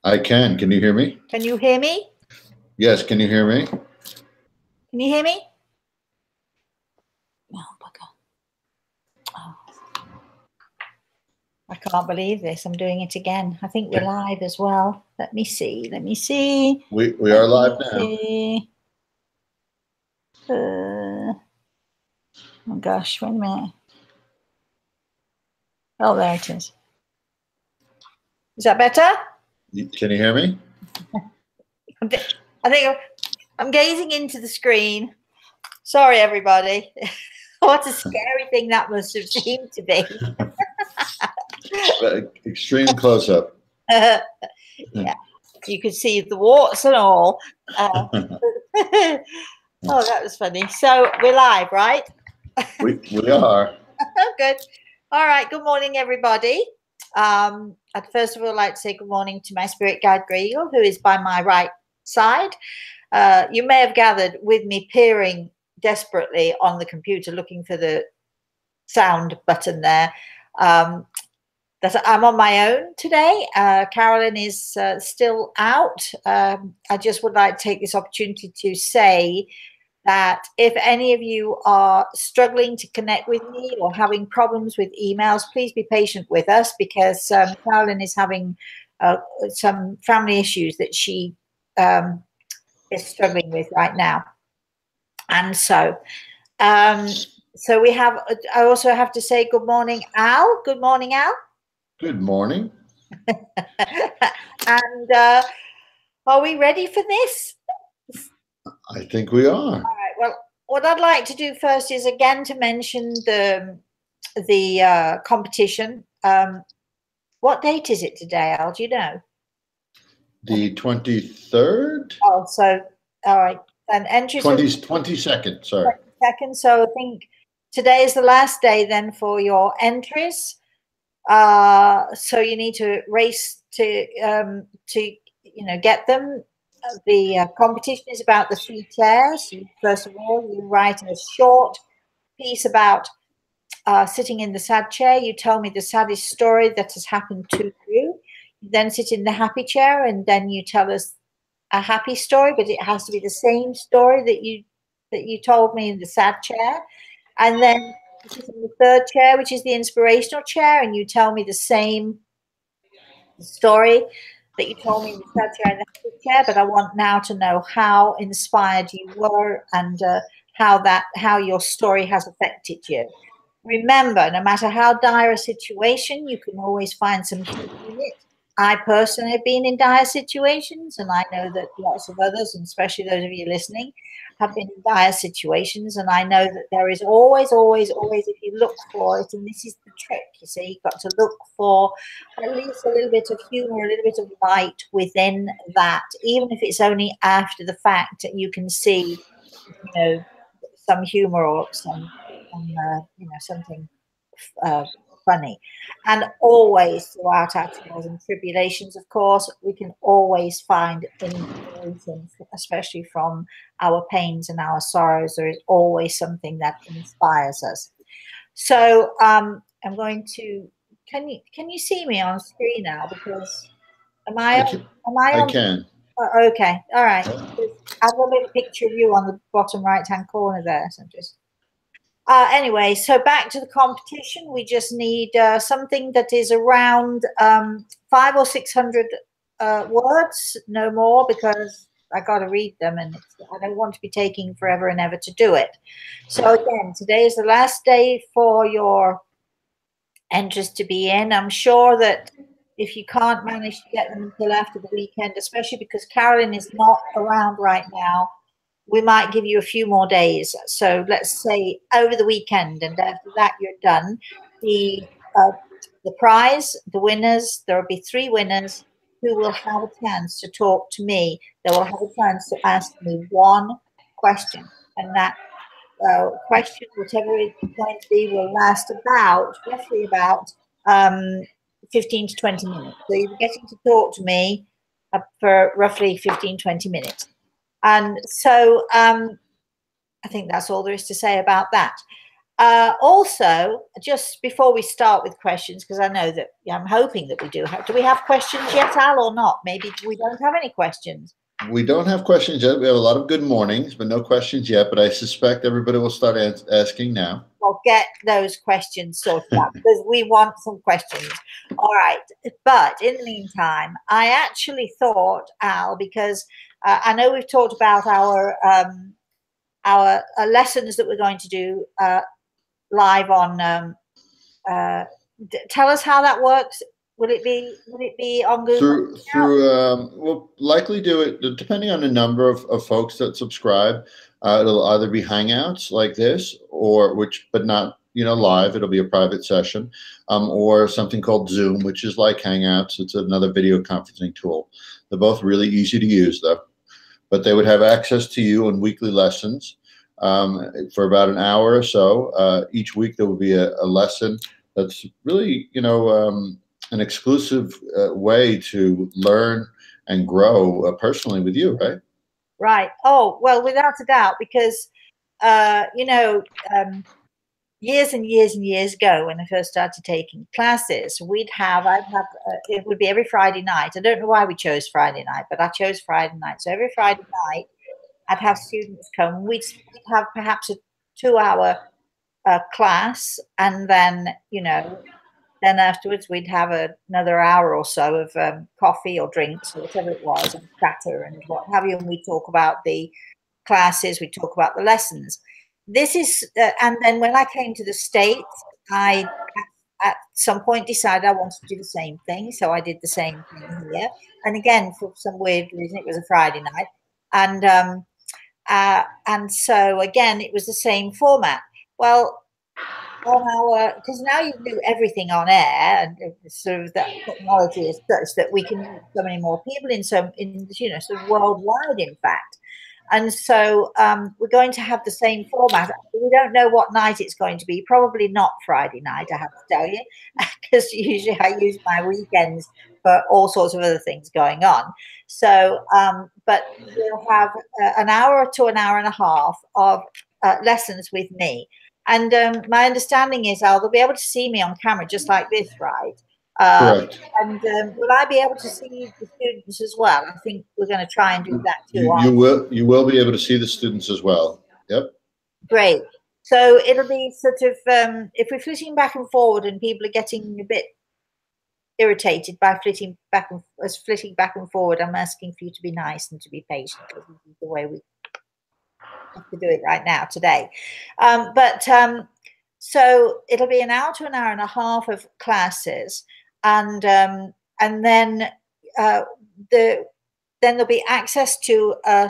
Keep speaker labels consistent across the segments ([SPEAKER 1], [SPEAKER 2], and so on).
[SPEAKER 1] I can. Can you hear me?
[SPEAKER 2] Can you hear me?
[SPEAKER 1] Yes, can you hear me?
[SPEAKER 2] Can you hear me? Oh, bugger. Oh. I can't believe this. I'm doing it again. I think we're live as well. Let me see. Let me see.
[SPEAKER 1] We are live now.
[SPEAKER 2] Oh gosh, wait a minute. Oh, there it is. Is that better?
[SPEAKER 1] Can you hear me?
[SPEAKER 2] I think I'm gazing into the screen. Sorry, everybody. What a scary thing that must have seemed to be.
[SPEAKER 1] Extreme close-up.
[SPEAKER 2] Yeah, you could see the warts and all. Oh, that was funny. So we're live, right?
[SPEAKER 1] We are.
[SPEAKER 2] Good. All right. Good morning, everybody. I'd first of all like to say good morning to my spirit guide, Grey Eagle, who is by my right side. You may have gathered with me peering desperately on the computer, looking for the sound button there. That I'm on my own today. Carolyn is still out. I just would like to take this opportunity to say that if any of you are struggling to connect with me or having problems with emails, please be patient with us, because Carolyn is having some family issues that she is struggling with right now. And so we have, I also have to say good morning, Al. Good morning, Al.
[SPEAKER 1] Good morning.
[SPEAKER 2] And are we ready for this?
[SPEAKER 1] I think we are. All
[SPEAKER 2] right. Well, what I'd like to do first is again to mention the competition. What date is it today, Al? Do you know?
[SPEAKER 1] The 23rd.
[SPEAKER 2] Oh, so all right. And entries
[SPEAKER 1] 22nd. Sorry.
[SPEAKER 2] 22nd. So I think today is the last day then for your entries. So you need to race to get them. The competition is about the 3 chairs. First of all, you write a short piece about sitting in the sad chair. You tell me the saddest story that has happened to you. You then sit in the happy chair, and then you tell us a happy story, but it has to be the same story that you told me in the sad chair. And then you sit in the 3rd chair, which is the inspirational chair, and you tell me the same story that you told me in the sad chair and the happy chair. But I want now to know how inspired you were, and how your story has affected you. Remember, no matter how dire a situation, you can always find some humor in it. I personally have been in dire situations, and I know that lots of others, and especially those of you listening, have been in dire situations. And I know that there is always, always, always, if you look for it, and this is the trick, you see, you've got to look for at least a little bit of humor, a little bit of light within that, even if it's only after the fact that you can see, some humor or some something funny. And always throughout our trials and tribulations, of course, we can always find inspiration, especially from our pains and our sorrows. There is always something that inspires us. So I'm going to, can you see me on screen now? Because I
[SPEAKER 1] can.
[SPEAKER 2] Okay, all right. I've got a little picture of you on the bottom right-hand corner there. So just anyway, so back to the competition. We just need something that is around 500 or 600 words, no more, because I got to read them, and I don't want to be taking forever and ever to do it. So again, today is the last day for your entries to be in. I'm sure that if you can't manage to get them until after the weekend, especially because Carolyn is not around right now, we might give you a few more days. So let's say over the weekend, and after that you're done. The prize, the winners, there will be 3 winners who will have a chance to talk to me. They will have a chance to ask me 1 question, and that question, whatever it's going to be, will last roughly about 15 to 20 minutes. So you're getting to talk to me for roughly 15-20 minutes. And so I think that's all there is to say about that. Also, just before we start with questions, because I know that I'm hoping that we do we have questions yet, Al, or not? Maybe we don't have any questions.
[SPEAKER 1] We don't have questions yet. We have a lot of good mornings, but no questions yet. But I suspect everybody will start asking now.
[SPEAKER 2] We'll get those questions sorted out because we want some questions. All right. But in the meantime, I actually thought, Al, because I know we've talked about our lessons that we're going to do live on. Tell us how that works. Will it be on Google?
[SPEAKER 1] We'll likely do it depending on the number of folks that subscribe. It'll either be Hangouts like this, but not live. It'll be a private session, or something called Zoom, which is like Hangouts. It's another video conferencing tool. They're both really easy to use, though. But they would have access to you on weekly lessons for about an hour or so. Each week there will be a lesson that's really, an exclusive way to learn and grow personally with you, right?
[SPEAKER 2] Right. Oh, well, without a doubt, because, years and years and years ago, when I first started taking classes, it would be every Friday night. I don't know why we chose Friday night, but I chose Friday night. So every Friday night, I'd have students come. We'd have perhaps a 2-hour class, and then, then afterwards we'd have another hour or so of coffee or drinks or whatever it was, and chatter and what have you. And we talk about the classes, we talk about the lessons. This is, and then when I came to the States, I at some point decided I wanted to do the same thing. So I did the same thing here. And again, for some weird reason, it was a Friday night. And so again, it was the same format. Well, because now you do everything on air, and sort of that technology is such that we can reach so many more people sort of worldwide, in fact. And so we're going to have the same format. We don't know what night it's going to be. Probably not Friday night, I have to tell you, because usually I use my weekends for all sorts of other things going on. So, but we'll have an hour to an hour and a half of lessons with me. And my understanding is, Al, they'll be able to see me on camera just like this, right?
[SPEAKER 1] Correct.
[SPEAKER 2] And will I be able to see the students as well? I think we're going to try and do that too.
[SPEAKER 1] You will be able to see the students as well. Yep.
[SPEAKER 2] Great. So it'll be sort of, if we're flitting back and forward and people are getting a bit irritated by flitting back and forward, I'm asking for you to be nice and to be patient, because this is the way we have to do it right now today. So it'll be an hour to an hour and a half of classes, and then there'll be access to a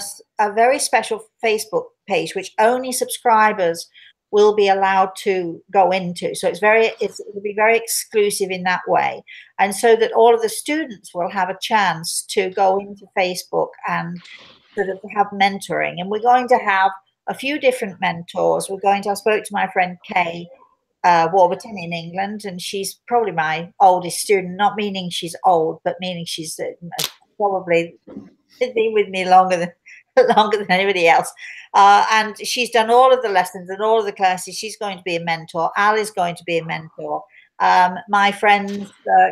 [SPEAKER 2] very special Facebook page, which only subscribers will be allowed to go into. So it'll be very exclusive in that way, and so that all of the students will have a chance to go into Facebook and sort of have mentoring. And we're going to have a few different mentors. I spoke to my friend Kay Warburton in England, and she's probably my oldest student, not meaning she's old, but meaning she's probably been with me longer than anybody else. And she's done all of the lessons and all of the classes. She's going to be a mentor. Al is going to be a mentor. My friends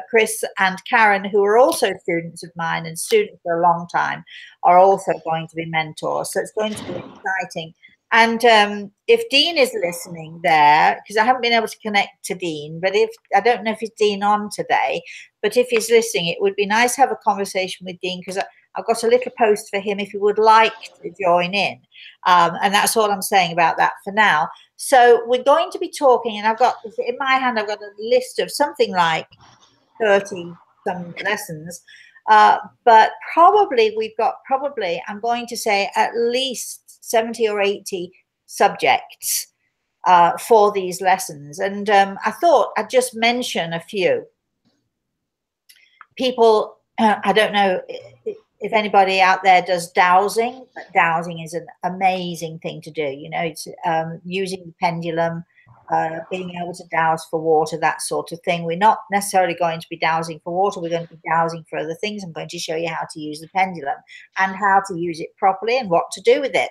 [SPEAKER 2] Chris and Karen, who are also students of mine and students for a long time, are also going to be mentors. So it's going to be exciting. And if Dean is listening there, because I haven't been able to connect to Dean, but I don't know if it's Dean on today, but if he's listening, it would be nice to have a conversation with Dean, because I've got a little post for him if he would like to join in. And that's all I'm saying about that for now. So we're going to be talking, and in my hand, I've got a list of something like 30 some lessons. But I'm going to say at least 70 or 80 subjects for these lessons. And I thought I'd just mention a few. People, I don't know if anybody out there does dowsing, but dowsing is an amazing thing to do. It's using the pendulum, being able to dowse for water, that sort of thing. We're not necessarily going to be dowsing for water. We're going to be dowsing for other things. I'm going to show you how to use the pendulum and how to use it properly and what to do with it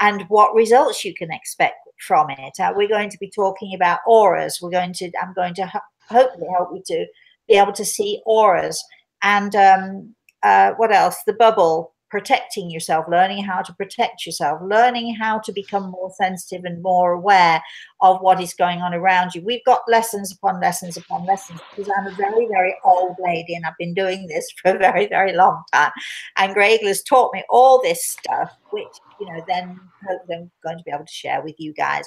[SPEAKER 2] and what results you can expect from it. We're going to be talking about auras. I'm going to hopefully help you to be able to see auras. And what else? The bubble, protecting yourself, learning how to protect yourself, learning how to become more sensitive and more aware of what is going on around you. We've got lessons upon lessons upon lessons, because I'm a very, very old lady and I've been doing this for a very, very long time. And Greg has taught me all this stuff, which, then hopefully I'm going to be able to share with you guys.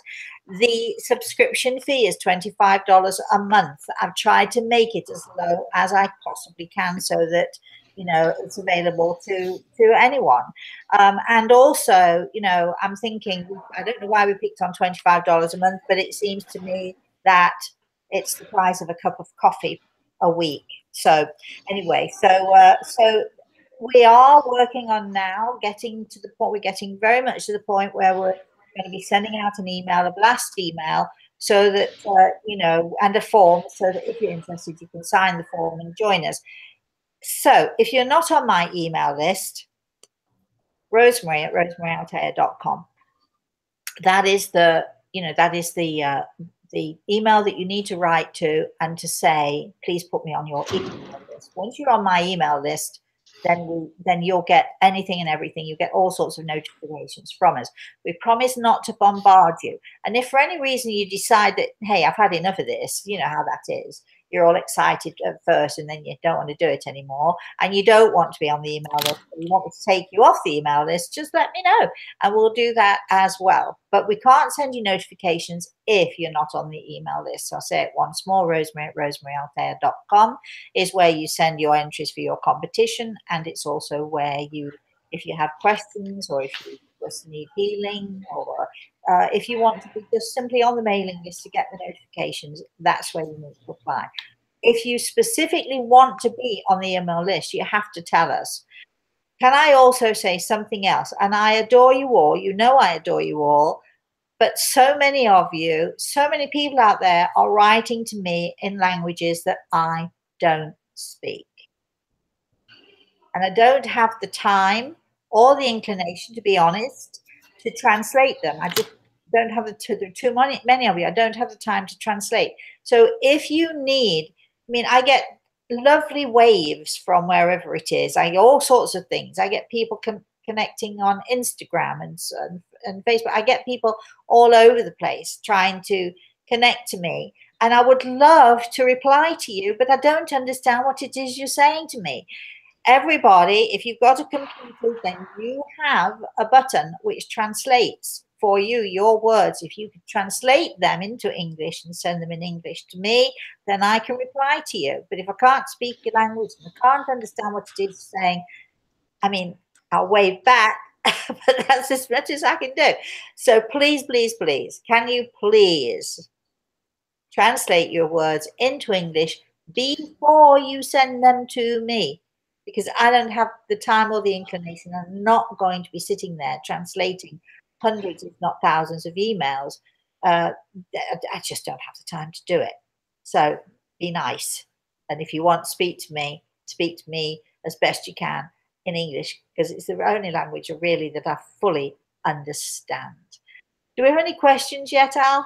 [SPEAKER 2] The subscription fee is $25 a month. I've tried to make it as low as I possibly can so that it's available to anyone. And also, I'm thinking, I don't know why we picked on $25 a month, but it seems to me that it's the price of a cup of coffee a week. So anyway, so we are working on now getting to the point, we're getting very much to the point where we're going to be sending out an email, a blast email, so that, and a form, so that if you're interested, you can sign the form and join us. So if you're not on my email list, Rosemary at rosemaryaltea.com. That is the email that you need to write to and to say, please put me on your email list. Once you're on my email list, then you'll get anything and everything. You get all sorts of notifications from us. We promise not to bombard you. And if for any reason you decide that, hey, I've had enough of this, you know how that is. You're all excited at first and then you don't want to do it anymore, and you don't want to be on the email list, you want me to take you off the email list, just let me know and we'll do that as well. But we can't send you notifications if you're not on the email list. So I'll say it once more, Rosemary at rosemaryaltea.com is where you send your entries for your competition, and it's also where you, if you have questions or if you just need healing, or if you want to be just simply on the mailing list to get the notifications, that's where you need to apply. If you specifically want to be on the email list, you have to tell us. Can I also say something else? And I adore you all. I adore you all. But so many of you, so many people out there are writing to me in languages that I don't speak. And I don't have the time or the inclination, to be honest, to translate them. I just don't have too many of you. I don't have the time to translate. So if you need, I get lovely waves from wherever it is. I get all sorts of things. I get people connecting on Instagram and Facebook. I get people all over the place trying to connect to me. And I would love to reply to you, but I don't understand what it is you're saying to me. Everybody, if you've got a computer, then you have a button which translates for you your words. If you could translate them into English and send them in English to me, then I can reply to you. But if I can't speak your language and I can't understand what it is you're saying, I'll wave back, but that's as much as I can do. So please, please, please, can you please translate your words into English before you send them to me? Because I don't have the time or the inclination. I'm not going to be sitting there translating hundreds, if not thousands, of emails. I just don't have the time to do it. So be nice. And if you want to speak to me as best you can in English, because it's the only language really that I fully understand. Do we have any questions yet, Al?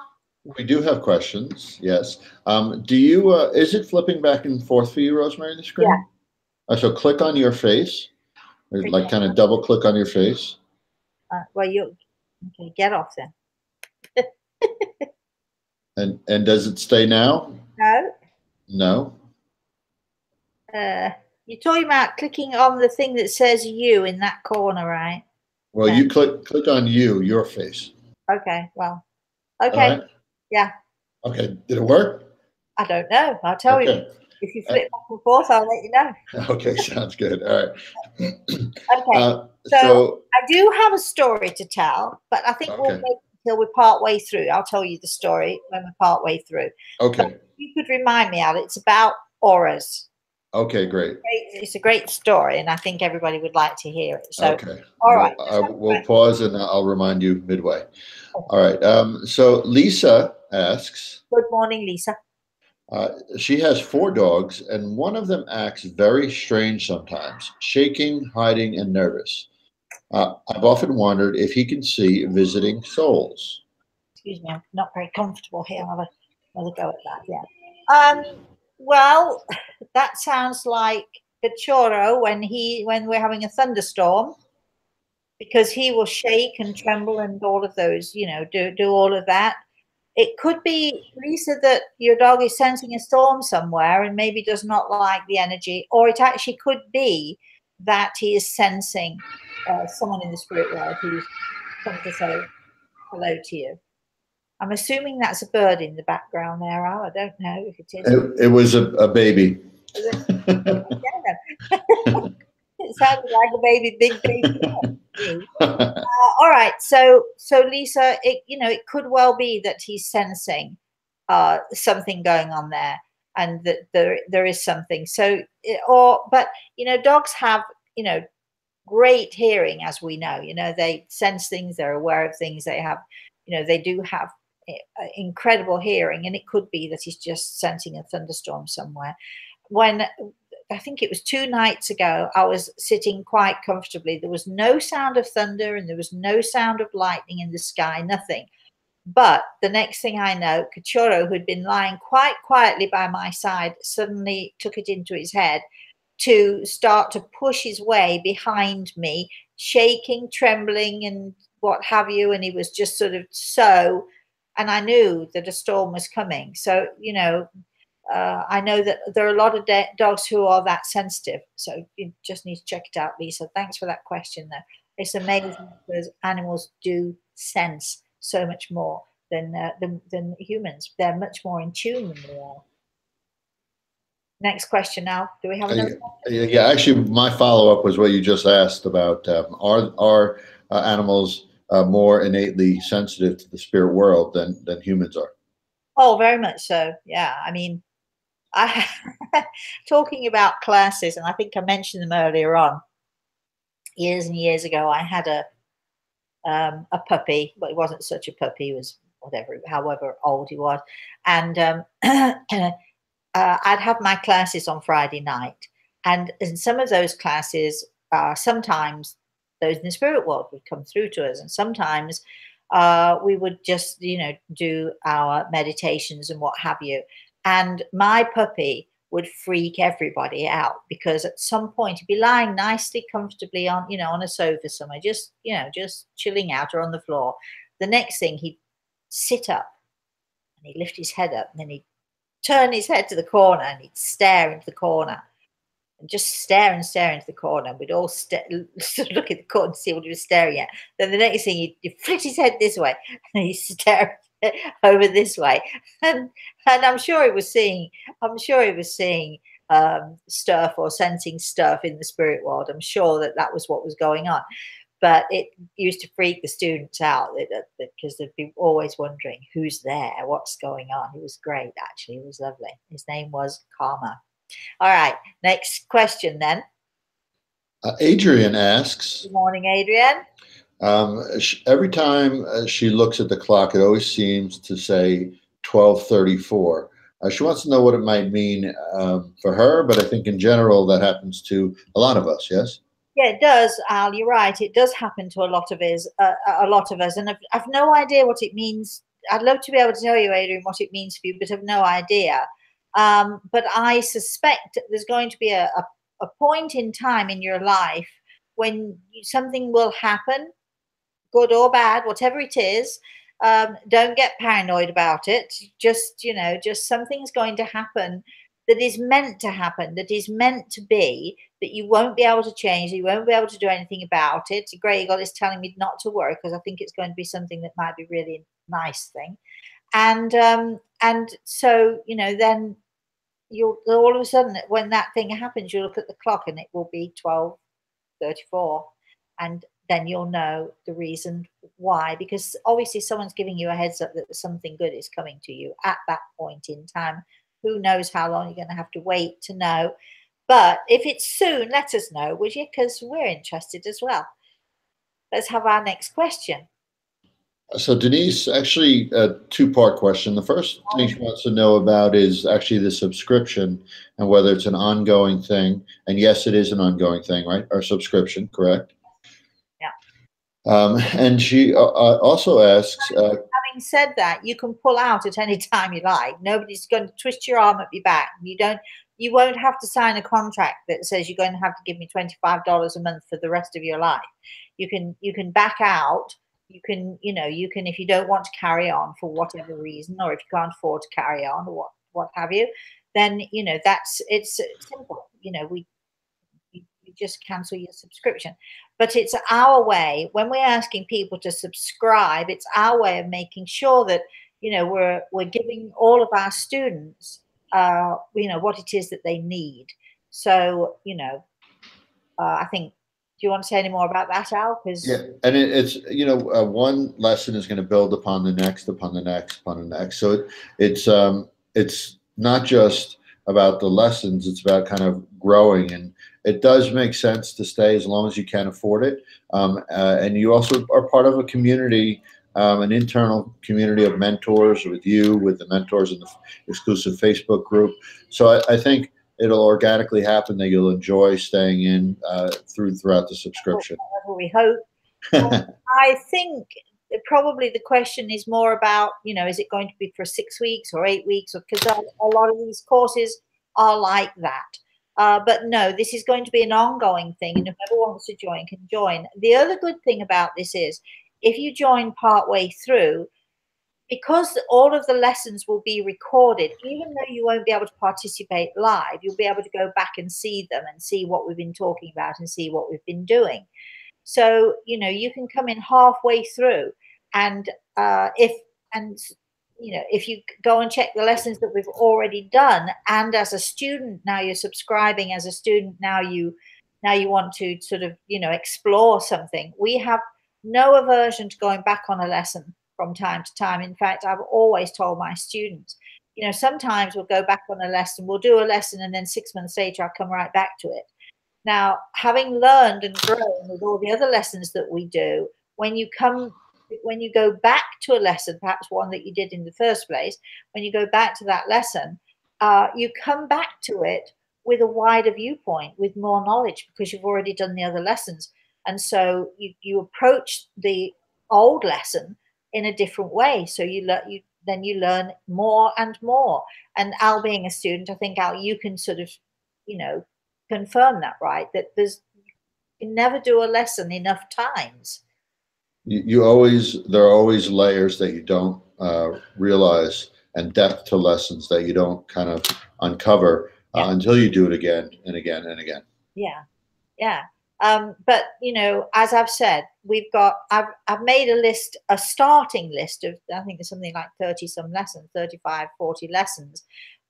[SPEAKER 1] We do have questions, yes. Do you, is it flipping back and forth for you, Rosemary, the screen?
[SPEAKER 2] Yeah.
[SPEAKER 1] So click on your face, or like kind of double click on your face.
[SPEAKER 2] Well, okay, get off then.
[SPEAKER 1] And does it stay now?
[SPEAKER 2] No.
[SPEAKER 1] No.
[SPEAKER 2] You're talking about clicking on the thing that says you in that corner, right?
[SPEAKER 1] Well, you click on your face.
[SPEAKER 2] Okay, well, okay. Right. Yeah.
[SPEAKER 1] Okay, did it work?
[SPEAKER 2] I don't know. I'll tell you. If you flip back and forth, I'll let you know.
[SPEAKER 1] Okay, sounds good. All right.
[SPEAKER 2] Okay. So I do have a story to tell, but I think we'll wait until we're part way through. I'll tell you the story when we're part way through.
[SPEAKER 1] Okay.
[SPEAKER 2] But you could remind me, Al, it's about auras.
[SPEAKER 1] Okay, great.
[SPEAKER 2] It's a great story, and I think everybody would like to hear it. So,
[SPEAKER 1] okay.
[SPEAKER 2] All right.
[SPEAKER 1] We'll pause, and I'll remind you midway. Okay. All right. So Lisa asks.
[SPEAKER 2] Good morning, Lisa.
[SPEAKER 1] She has 4 dogs, and one of them acts very strange sometimes, shaking, hiding, and nervous. I've often wondered if he can see visiting souls.
[SPEAKER 2] excuse me, I'm not very comfortable here. I'll have another go at that. Yeah. Well, that sounds like Cachorro when we're having a thunderstorm, because he will shake and tremble and all of those, do all of that. It could be, Lisa, that your dog is sensing a storm somewhere and maybe does not like the energy, or it actually could be that he is sensing someone in the spirit world who's come to say hello to you. I'm assuming that's a bird in the background there, Al. I don't know if it is.
[SPEAKER 1] It was a baby.
[SPEAKER 2] It sounded like a baby, big baby. All right, so Lisa, it could well be that he's sensing something going on there, and that there is something. So, but dogs have great hearing, as we know. They sense things, they're aware of things. They have, they do have incredible hearing, and it could be that he's just sensing a thunderstorm somewhere. When I think it was 2 nights ago, I was sitting quite comfortably. There was no sound of thunder and there was no sound of lightning in the sky, nothing. But the next thing I know, Cachorro, who had been lying quite quietly by my side, suddenly took it into his head to start to push his way behind me, shaking, trembling, and what have you. And he was just sort of and I knew that a storm was coming. So, I know that there are a lot of dogs who are that sensitive. So you just need to check it out, Lisa. Thanks for that question, though. It's amazing because animals do sense so much more than humans. They're much more in tune than we are. Next question now. Do we have another question?
[SPEAKER 1] Yeah, actually, my follow-up was what you just asked about. Are animals more innately sensitive to the spirit world than humans are?
[SPEAKER 2] Oh, very much so. Yeah. I mean, talking about classes, and I think I mentioned them earlier on. Years and years ago, I had a puppy, but it wasn't such a puppy. He was however old he was, and I'd have my classes on Friday night, and in some of those classes, sometimes those in the spirit world would come through to us, and sometimes we would just do our meditations and what have you. And my puppy would freak everybody out, because at some point he'd be lying nicely, comfortably on a sofa somewhere, just chilling out, or on the floor. The next thing, he'd sit up and he'd lift his head up, and then he'd turn his head to the corner and he'd stare into the corner, and just stare and stare into the corner. We'd all look at the corner and see what he was staring at. Then the next thing, he'd flit his head this way and he'd stare over this way, and I'm sure he was seeing stuff, or sensing stuff in the spirit world. I'm sure that was what was going on, but it used to freak the students out, because they'd be always wondering who's there, what's going on. He was great, actually. He was lovely. His name was Karma. All right, next question then.
[SPEAKER 1] Adrian asks.
[SPEAKER 2] Good morning, Adrian.
[SPEAKER 1] Every time she looks at the clock, it always seems to say 12:34. She wants to know what it might mean for her, but I think in general that happens to a lot of us. Yes.
[SPEAKER 2] Yeah, it does, Al. You're right. It does happen to a lot of us, and I've no idea what it means. I'd love to be able to tell you, Adrian, what it means for you, but I've no idea. But I suspect there's going to be a point in time in your life when something will happen, good or bad, whatever it is. Don't get paranoid about it. Just something's going to happen that is meant to happen, that is meant to be, that you won't be able to change, you won't be able to do anything about it. Grey Eagle is telling me not to worry, because I think it's going to be something that might be really nice thing. And so, then you'll all of a sudden, when that thing happens, you look at the clock and it will be 12:34, and then you'll know the reason why, because obviously someone's giving you a heads up that something good is coming to you at that point in time. Who knows how long you're going to have to wait to know. But if it's soon, let us know, would you? Because we're interested as well. Let's have our next question.
[SPEAKER 1] So Denise, actually a 2-part question. The first thing she wants to know about is actually the subscription, and whether it's an ongoing thing. And yes, it is an ongoing thing, right? Our subscription, correct?
[SPEAKER 2] Yeah.
[SPEAKER 1] And she also asks,
[SPEAKER 2] having having said that, you can pull out at any time you like. Nobody's going to twist your arm at your back. You won't have to sign a contract that says you're going to have to give me $25 a month for the rest of your life. You can back out. You can, if you don't want to carry on for whatever reason, or if you can't afford to carry on, or what have you, then, it's simple. You just cancel your subscription. But it's our way, when we're asking people to subscribe, it's our way of making sure that, we're giving all of our students, what it is that they need. So, I think, do you want to say any more about that, Al?
[SPEAKER 1] Yeah, and it's one lesson is going to build upon the next, upon the next, upon the next. So it's not just about the lessons; it's about kind of growing, and it does make sense to stay as long as you can afford it. And you also are part of a community, an internal community of mentors with you, with the mentors in the exclusive Facebook group. So I think it'll organically happen that you'll enjoy staying in throughout the subscription.
[SPEAKER 2] That's what we hope. I think probably the question is more about, is it going to be for 6 weeks or 8 weeks? Because a lot of these courses are like that. But no, this is going to be an ongoing thing, and whoever wants to join can join. The other good thing about this is if you join partway through, because all of the lessons will be recorded, even though you won't be able to participate live, you'll be able to go back and see them and see what we've been talking about and see what we've been doing. So, you can come in halfway through, and if you go and check the lessons that we've already done, and as a student now you're subscribing as a student, now you want to sort of, explore something. We have no aversion to going back on a lesson from time to time. In fact, I've always told my students, sometimes we'll go back on a lesson, we'll do a lesson, and then 6 months later I'll come right back to it. Now, having learned and grown with all the other lessons that we do, when you go back to a lesson, perhaps one that you did in the first place, when you go back to that lesson, you come back to it with a wider viewpoint, with more knowledge, because you've already done the other lessons. And so you approach the old lesson in a different way. So you learn more and more. And Al, being a student, I think, Al, you can sort of, confirm that, right? That you can never do a lesson enough times.
[SPEAKER 1] There are always layers that you don't realize, and depth to lessons that you don't kind of uncover until you do it again and again and again.
[SPEAKER 2] Yeah. But as I've said, I've made a starting list of, I think there's something like 30 some lessons, 35, 40 lessons,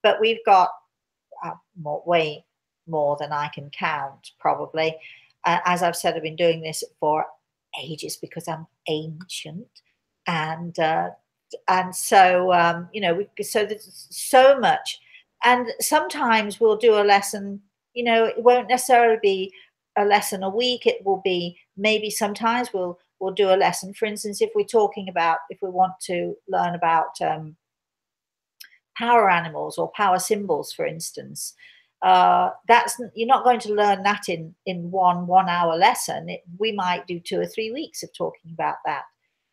[SPEAKER 2] but we've got way more than I can count, probably. As I've said, I've been doing this for ages because I'm ancient, and so so there's so much, and sometimes we'll do a lesson. It won't necessarily be a lesson a week. It will be maybe sometimes we'll do a lesson. For instance, if we want to learn about power animals or power symbols, for instance, you're not going to learn that in 1 hour lesson. We might do 2 or 3 weeks of talking about that,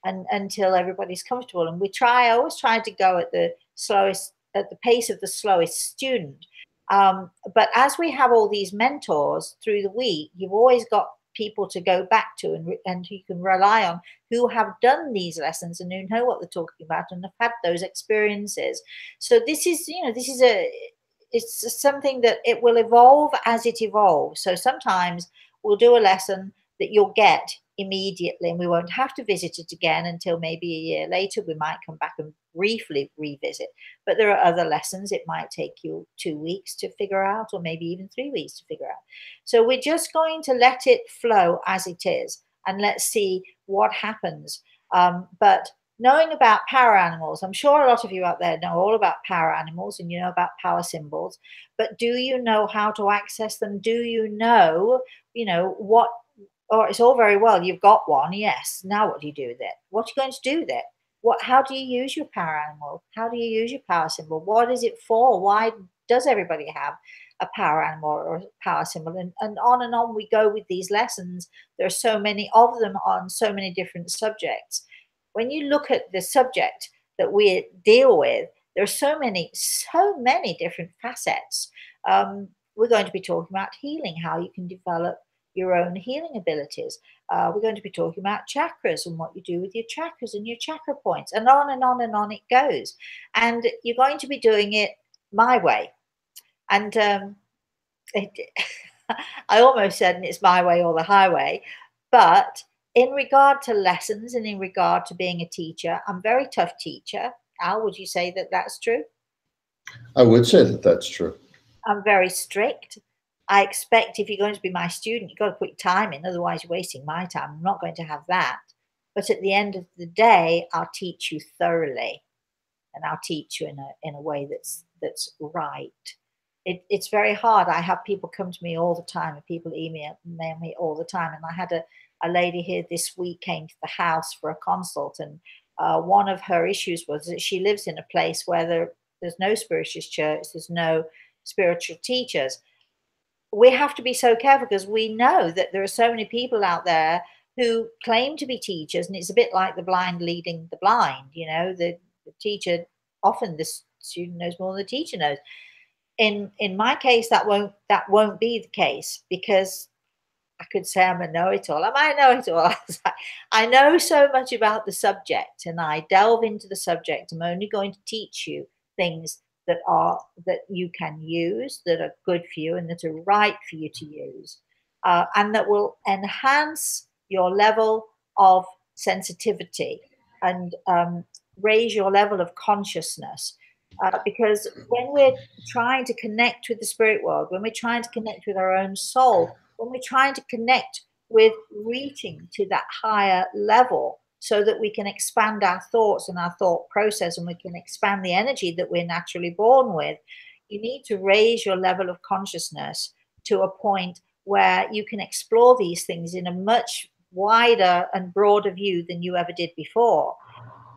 [SPEAKER 2] and until everybody's comfortable. And I always try to go at the pace of the slowest student. But as we have all these mentors through the week, you've always got people to go back to and you can rely on, who have done these lessons and who know what they're talking about and have had those experiences. So this is it's something that it will evolve as it evolves. So sometimes we'll do a lesson that you'll get immediately, and we won't have to visit it again until maybe a year later. We might come back and briefly revisit. But there are other lessons it might take you 2 weeks to figure out, or maybe even 3 weeks to figure out. So we're just going to let it flow as it is, and let's see what happens. But knowing about power animals, I'm sure a lot of you out there know all about power animals, and you know about power symbols, but do you know how to access them? Do you know what, or it's all very well, you've got one, yes, now what do you do with it? What are you going to do with it? How do you use your power animal? How do you use your power symbol? What is it for? Why does everybody have a power animal or a power symbol? And on we go with these lessons. There are so many of them on so many different subjects. when you look at the subject that we deal with, there are so many different facets. We're going to be talking about healing, how you can develop your own healing abilities. We're going to be talking about chakras and what you do with your chakras and your chakra points, and on and on and on it goes. And you're going to be doing it my way. And I almost said it's my way or the highway, but in regard to lessons and in regard to being a teacher, I'm a very tough teacher. Al, would you say that that's true?
[SPEAKER 1] I would say that that's true.
[SPEAKER 2] I'm very strict. I expect if you're going to be my student, you've got to put your time in, otherwise you're wasting my time. I'm not going to have that. But at the end of the day, I'll teach you thoroughly, and I'll teach you in a way that's right. It's very hard. I have people come to me all the time, and people email me all the time. And I had a lady here this week came to the house for a consult, and one of her issues was that she lives in a place where there's no spiritualist church, there's no spiritual teachers. We have to be so careful because we know that there are so many people out there who claim to be teachers, and it's a bit like the blind leading the blind. You know, the teacher, often the student knows more than the teacher knows. In my case, that won't be the case, because I could say I'm a know-it-all. I might know it all. I know so much about the subject, and I delve into the subject. I'm only going to teach you things that you can use, that are good for you, and that are right for you to use, and that will enhance your level of sensitivity and raise your level of consciousness. Because when we're trying to connect with the spirit world, when we're trying to connect with our own soul, when we're trying to connect with reaching to that higher level, so that we can expand our thoughts and our thought process, and we can expand the energy that we're naturally born with, you need to raise your level of consciousness to a point where you can explore these things in a much wider and broader view than you ever did before.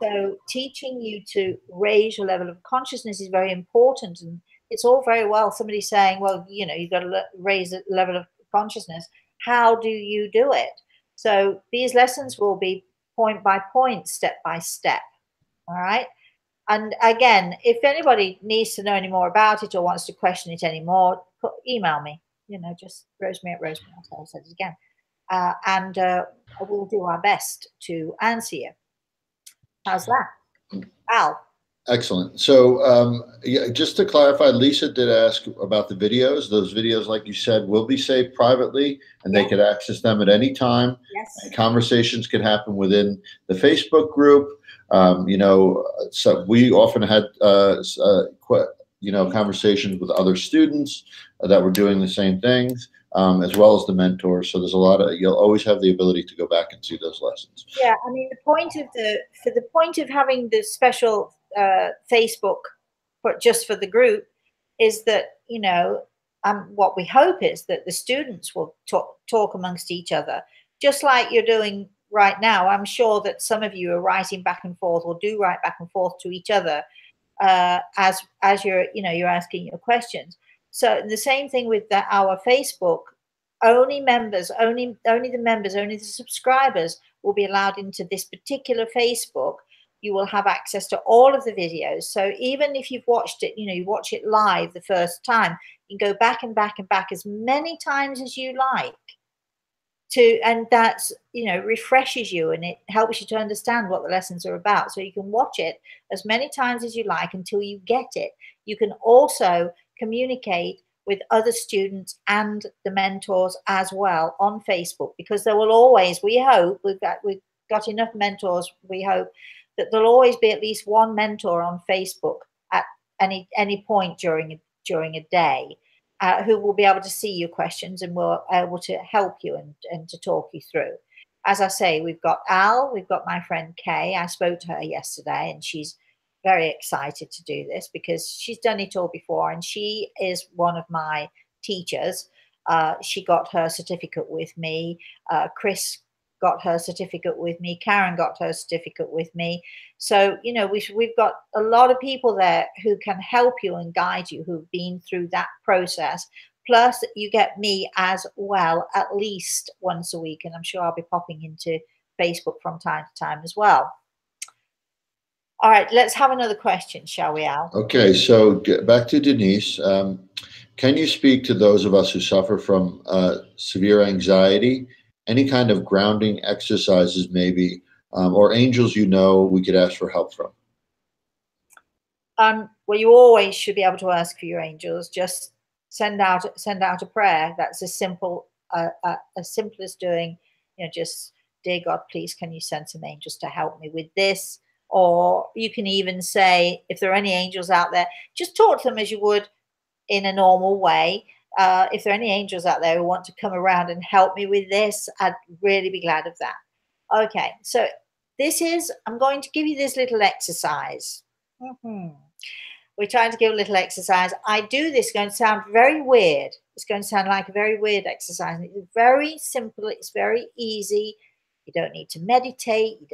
[SPEAKER 2] So teaching you to raise your level of consciousness is very important. And it's all very well somebody saying, well, you know, you've got to raise the level of consciousness. How do you do it? So these lessons will be point by point, step by step. All right. And again, if anybody needs to know any more about it or wants to question it anymore, email me, you know, just Rosemary at Rosemary. I'll say it again. And we'll do our best to answer you. How's that? Al?
[SPEAKER 1] Excellent. So yeah, just to clarify, Lisa did ask about the videos. Those videos, like you said, will be saved privately, and they could access them at any time.
[SPEAKER 2] Yes.
[SPEAKER 1] And conversations could happen within the Facebook group. You know, so we often had conversations with other students that were doing the same things, as well as the mentors. So there's a lot of, you'll always have the ability to go back and see those lessons.
[SPEAKER 2] Yeah, I mean, the point of having the special Facebook just for the group is that, you know, what we hope is that the students will talk amongst each other, just like you're doing right now. I'm sure that some of you are writing back and forth, or do write back and forth to each other as you're asking your questions. So the same thing with our Facebook. Only members, only the members, only the subscribers will be allowed into this particular Facebook. You will have access to all of the videos. So even if you've watched it, you know, you watch it live the first time, you can go back and back and back as many times as you like. And that's, you know, refreshes you, and it helps you to understand what the lessons are about. So you can watch it as many times as you like until you get it. You can also communicate with other students and the mentors as well on Facebook, because there will always, we hope, we've got enough mentors, we hope that there'll always be at least one mentor on Facebook at any point during a day, who will be able to see your questions and will able to help you and to talk you through. As I say, we've got Al, we've got my friend Kay. I spoke to her yesterday, and she's very excited to do this because she's done it all before, and she is one of my teachers. She got her certificate with me. Chris got her certificate with me. Karen got her certificate with me. So, you know, we've got a lot of people there who can help you and guide you, who've been through that process. Plus, you get me as well at least once a week, and I'm sure I'll be popping into Facebook from time to time as well. All right, let's have another question, shall we, Al?
[SPEAKER 1] Okay, so back to Denise. Can you speak to those of us who suffer from severe anxiety? Any kind of grounding exercises, maybe, or angels you know we could ask for help from?
[SPEAKER 2] Well, you always should be able to ask for your angels. Just send out a prayer. That's as simple as doing, just, dear God, please, can you send some angels to help me with this? Or you can even say, if there are any angels out there, just talk to them as you would in a normal way. If there are any angels out there who want to come around and help me with this, I'd really be glad of that. Okay, so I'm going to give you this little exercise. We're trying to give a little exercise. I do this, it's going to sound very weird. It's going to sound like a very weird exercise. It's very simple. It's very easy. You don't need to meditate. You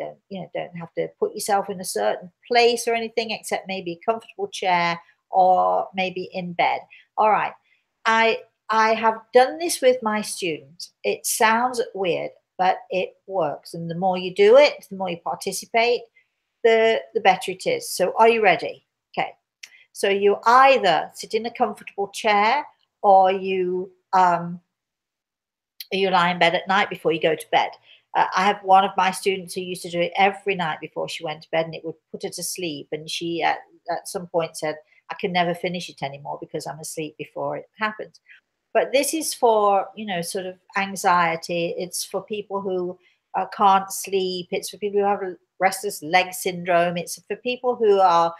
[SPEAKER 2] don't have to put yourself in a certain place or anything, except maybe a comfortable chair or maybe in bed. All right. I have done this with my students. It sounds weird, but it works. And the more you do it, the more you participate, the better it is. So are you ready? Okay. So you either sit in a comfortable chair, or you lie in bed at night before you go to bed. I have one of my students who used to do it every night before she went to bed, and it would put her to sleep. And she at some point said, I can never finish it anymore because I'm asleep before it happens. But this is for, sort of anxiety. It's for people who can't sleep. It's for people who have restless leg syndrome. It's for people who are,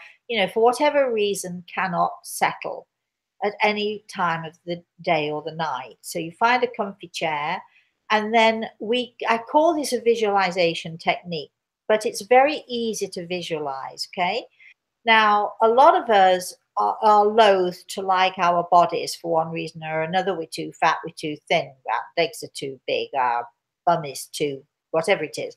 [SPEAKER 2] for whatever reason, cannot settle at any time of the day or the night. So you find a comfy chair, and then I call this a visualization technique, but it's very easy to visualize. Okay. Now, a lot of us are loath to like our bodies for one reason or another. We're too fat, we're too thin, our legs are too big, our bum is too, whatever it is.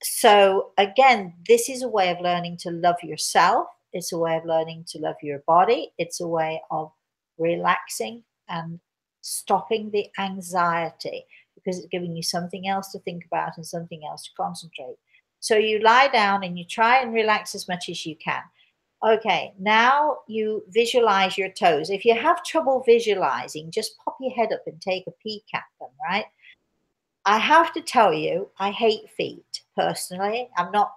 [SPEAKER 2] So, again, this is a way of learning to love yourself. It's a way of learning to love your body. It's a way of relaxing and stopping the anxiety, because it's giving you something else to think about and something else to concentrate. So you lie down and you try and relax as much as you can. Okay, now you visualize your toes. If you have trouble visualizing, just pop your head up and take a peek at them, right? I have to tell you, I hate feet personally. I'm not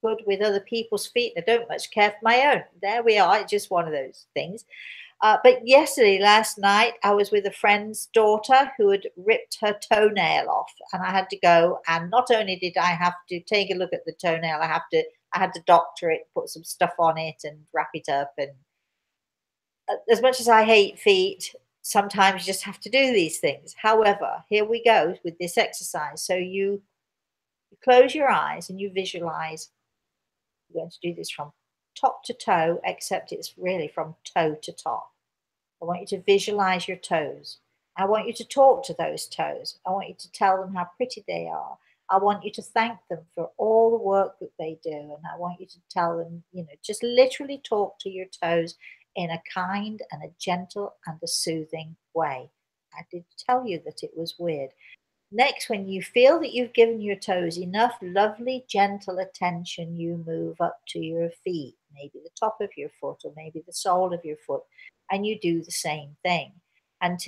[SPEAKER 2] good with other people's feet. I don't much care for my own. There we are. It's just one of those things. But last night, I was with a friend's daughter who had ripped her toenail off, and I had to go. And not only did I have to take a look at the toenail, I had to doctor it, put some stuff on it, and wrap it up. And as much as I hate feet, sometimes you just have to do these things. However, here we go with this exercise. So you close your eyes and you visualize. You're going to do this from top to toe, except it's really from toe to top. I want you to visualize your toes. I want you to talk to those toes. I want you to tell them how pretty they are. I want you to thank them for all the work that they do. And I want you to tell them, just literally talk to your toes in a kind and a gentle and a soothing way. I did tell you that it was weird. Next, when you feel that you've given your toes enough lovely, gentle attention, you move up to your feet, maybe the top of your foot or maybe the sole of your foot, and you do the same thing and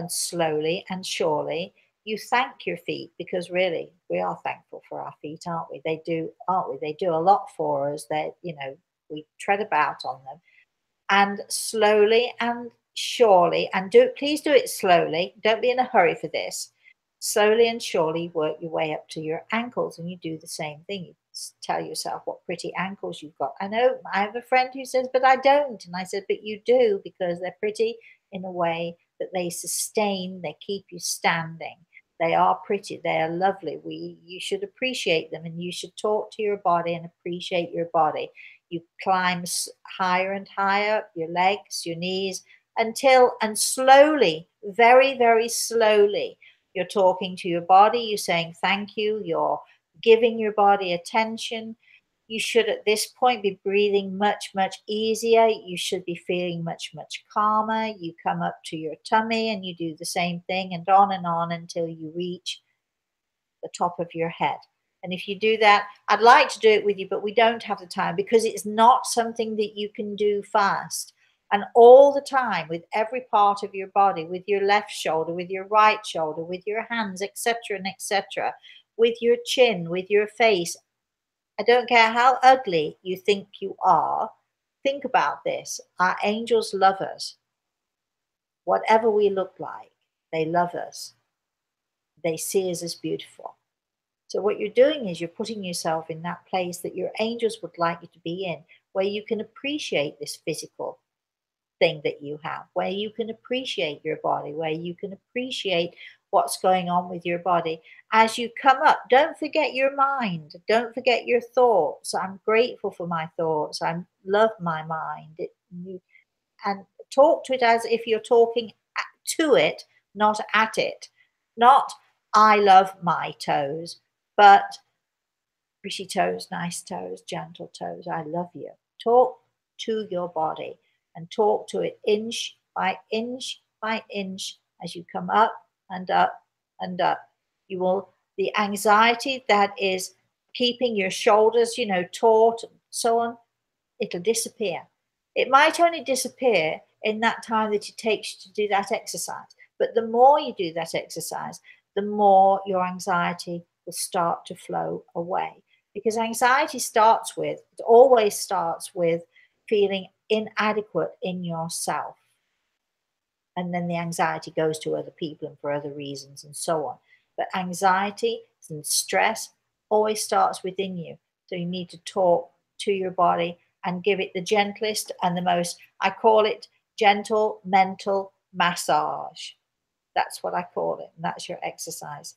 [SPEAKER 2] slowly and surely you thank your feet, because really we are thankful for our feet, aren't we? They do, aren't we? They do a lot for us. We tread about on them, and slowly and surely, and please do it slowly. Don't be in a hurry for this. Slowly and surely work your way up to your ankles, and you do the same thing. You tell yourself what pretty ankles you've got. I know I have a friend who says, but I don't. And I said, but you do, because they're pretty in a way that they sustain, they keep you standing. They are pretty, they are lovely. You should appreciate them, and you should talk to your body and appreciate your body. You climb higher and higher, your legs, your knees, and slowly, very, very slowly, you're talking to your body, you're saying thank you, you're giving your body attention. You should at this point be breathing much, much easier. You should be feeling much, much calmer. You come up to your tummy and you do the same thing, and on until you reach the top of your head. And if you do that, I'd like to do it with you, but we don't have the time because it's not something that you can do fast. And all the time, with every part of your body, with your left shoulder, with your right shoulder, with your hands, etc., and etc., with your chin, with your face. I don't care how ugly you think you are. Think about this. Our angels love us. Whatever we look like, they love us. They see us as beautiful. So what you're doing is you're putting yourself in that place that your angels would like you to be in, where you can appreciate this physical thing that you have, where you can appreciate your body, where you can appreciate what's going on with your body. As you come up, don't forget your mind. Don't forget your thoughts. I'm grateful for my thoughts. I love my mind. And talk to it as if you're talking to it, not at it. Not, I love my toes, but pretty toes, nice toes, gentle toes, I love you. Talk to your body and talk to it inch by inch by inch as you come up and up and up. You will, the anxiety that is keeping your shoulders, taut and so on, it'll disappear. It might only disappear in that time that it takes you to do that exercise. But the more you do that exercise, the more your anxiety will start to flow away. Because anxiety it always starts with feeling inadequate in yourself. And then the anxiety goes to other people and for other reasons and so on. But anxiety and stress always starts within you. So you need to talk to your body and give it the gentlest and the most, I call it gentle mental massage. That's what I call it. And that's your exercise.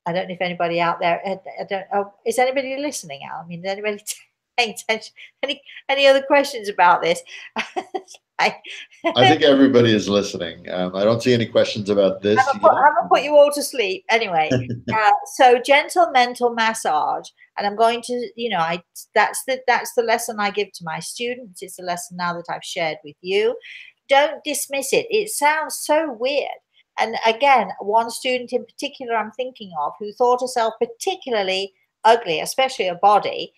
[SPEAKER 2] I don't know if anybody out there, I don't know, is anybody listening out? I mean, is anybody paying attention? Any other questions about this?
[SPEAKER 1] I think everybody is listening. I don't see any questions about this
[SPEAKER 2] I'm going to put you all to sleep. Anyway, so gentle mental massage. And I'm going to, that's the lesson I give to my students. It's a lesson now that I've shared with you. Don't dismiss it. It sounds so weird. And again, one student in particular I'm thinking of who thought herself particularly ugly, especially her body.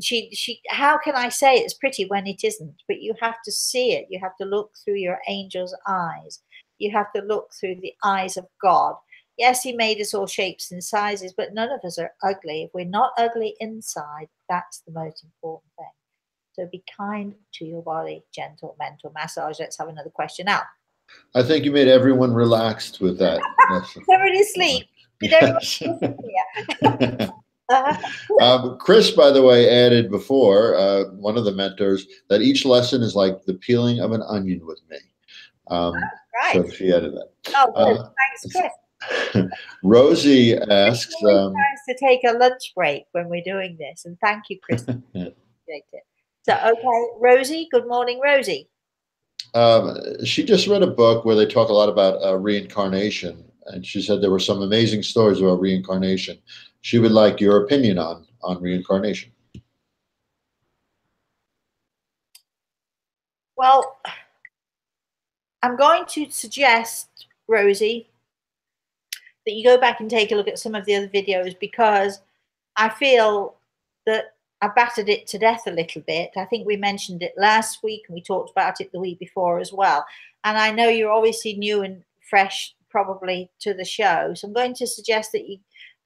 [SPEAKER 2] She how can I say it's pretty when it isn't? But you have to see it. You have to look through your angel's eyes. You have to look through the eyes of God. Yes, he made us all shapes and sizes, but none of us are ugly. If we're not ugly inside, that's the most important thing. So be kind to your body. Gentle mental massage. Let's have another question now.
[SPEAKER 1] I think you made everyone relaxed with that.
[SPEAKER 2] Everybody asleep. Did
[SPEAKER 1] yes.
[SPEAKER 2] everybody
[SPEAKER 1] Chris, by the way, added before, one of the mentors, that each lesson is like the peeling of an onion with me.
[SPEAKER 2] right.
[SPEAKER 1] So she added that.
[SPEAKER 2] Oh, good. Thanks, Chris.
[SPEAKER 1] Rosie asks.
[SPEAKER 2] It's really nice to take a lunch break when we're doing this. And thank you, Chris. Appreciate it. So, okay, Rosie. Good morning, Rosie.
[SPEAKER 1] She just read a book where they talk a lot about reincarnation. And she said there were some amazing stories about reincarnation. She would like your opinion on reincarnation.
[SPEAKER 2] Well, I'm going to suggest, Rosie, that you go back and take a look at some of the other videos because I feel that I battered it to death a little bit. I think we mentioned it last week and we talked about it the week before as well. And I know you're obviously new and fresh probably to the show. So I'm going to suggest that you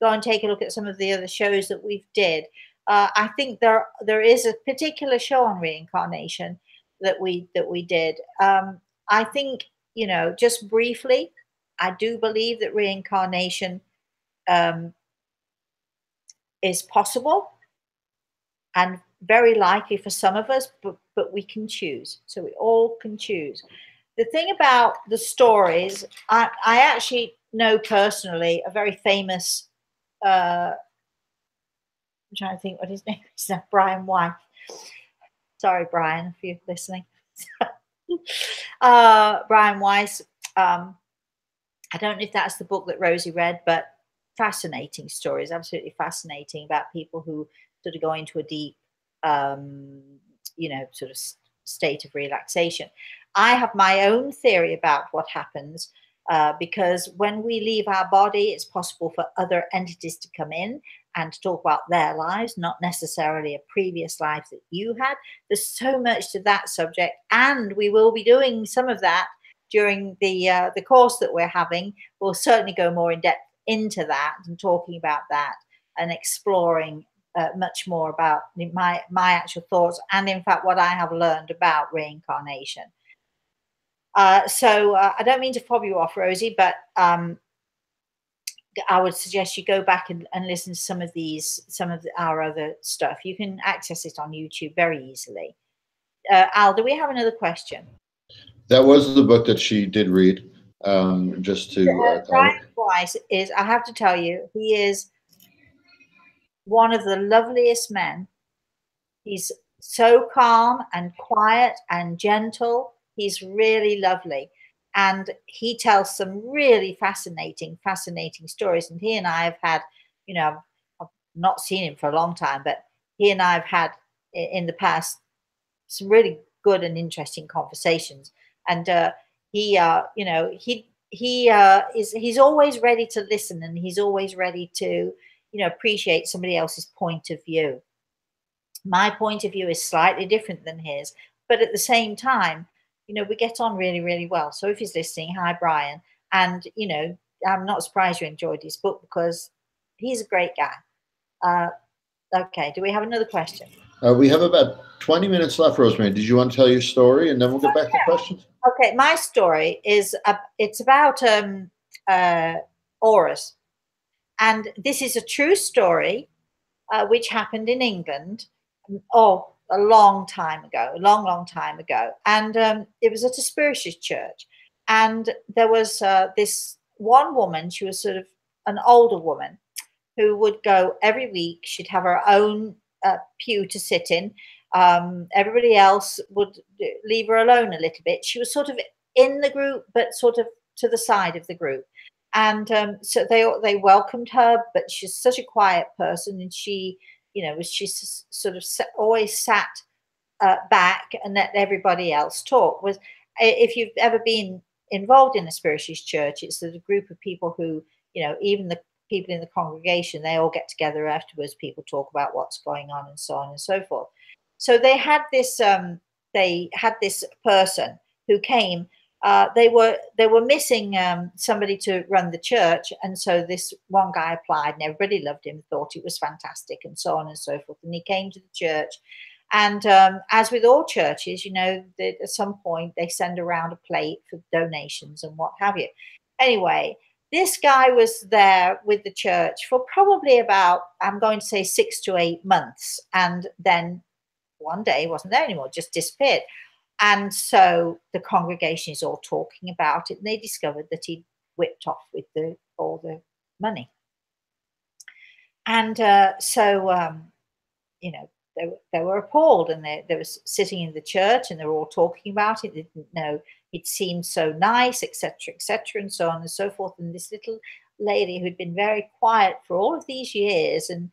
[SPEAKER 2] go and take a look at some of the other shows that we've did. I think there is a particular show on reincarnation that we did. I think, just briefly, I do believe that reincarnation is possible and very likely for some of us, but we can choose. So we all can choose. The thing about the stories, I actually know personally a very famous, I'm trying to think what his name is now, Brian White. Sorry, Brian, if you're listening. Brian Weiss. I don't know if that's the book that Rosie read, but fascinating stories, absolutely fascinating about people who sort of go into a deep, sort of state of relaxation. I have my own theory about what happens because when we leave our body, it's possible for other entities to come in and to talk about their lives, not necessarily a previous life that you had. There's so much to that subject, and we will be doing some of that during the course that we're having. We'll certainly go more in depth into that and talking about that and exploring much more about my actual thoughts and, in fact, what I have learned about reincarnation. So I don't mean to fob you off, Rosie, but I would suggest you go back and listen to some of our other stuff. You can access it on YouTube very easily. Al, do we have another question?
[SPEAKER 1] That was the book that she did read. Just to
[SPEAKER 2] Brian Weiss is, I have to tell you, he is one of the loveliest men. He's so calm and quiet and gentle. He's really lovely. And he tells some really fascinating stories. And he and I have had, I've not seen him for a long time, but he and I have had in the past some really good and interesting conversations. And he's always ready to listen, and he's always ready to, appreciate somebody else's point of view. My point of view is slightly different than his, but at the same time, we get on really, really well. So if he's listening, hi, Brian. And, I'm not surprised you enjoyed his book because he's a great guy. Okay, do we have another question?
[SPEAKER 1] We have about 20 minutes left, Rosemary. Did you want to tell your story and then we'll get back to questions?
[SPEAKER 2] Okay, my story is, it's about auras. And this is a true story which happened in England. A long time ago, long time ago. And it was at a spiritualist church. And there was this one woman, she was sort of an older woman, who would go every week. She'd have her own pew to sit in. Everybody else would leave her alone a little bit. She was sort of in the group, but sort of to the side of the group. And so they welcomed her, but she's such a quiet person, and she sort of always sat back and let everybody else talk. If you've ever been involved in a spiritualist church, it's a group of people who, even the people in the congregation, they all get together afterwards. People talk about what's going on and so on and so forth. So they had this person who came. They were missing somebody to run the church, and so this one guy applied, and everybody loved him, thought it was fantastic, and so on and so forth. And he came to the church, and as with all churches, at some point they send around a plate for donations and what have you. Anyway, this guy was there with the church for probably about, I'm going to say, 6 to 8 months, and then one day he wasn't there anymore, just disappeared. And so the congregation is all talking about it, and they discovered that he'd whipped off with all the money. And they were appalled, and they were sitting in the church, and they were all talking about it. They didn't know it seemed so nice, etc., and so on and so forth. And this little lady who'd been very quiet for all of these years, and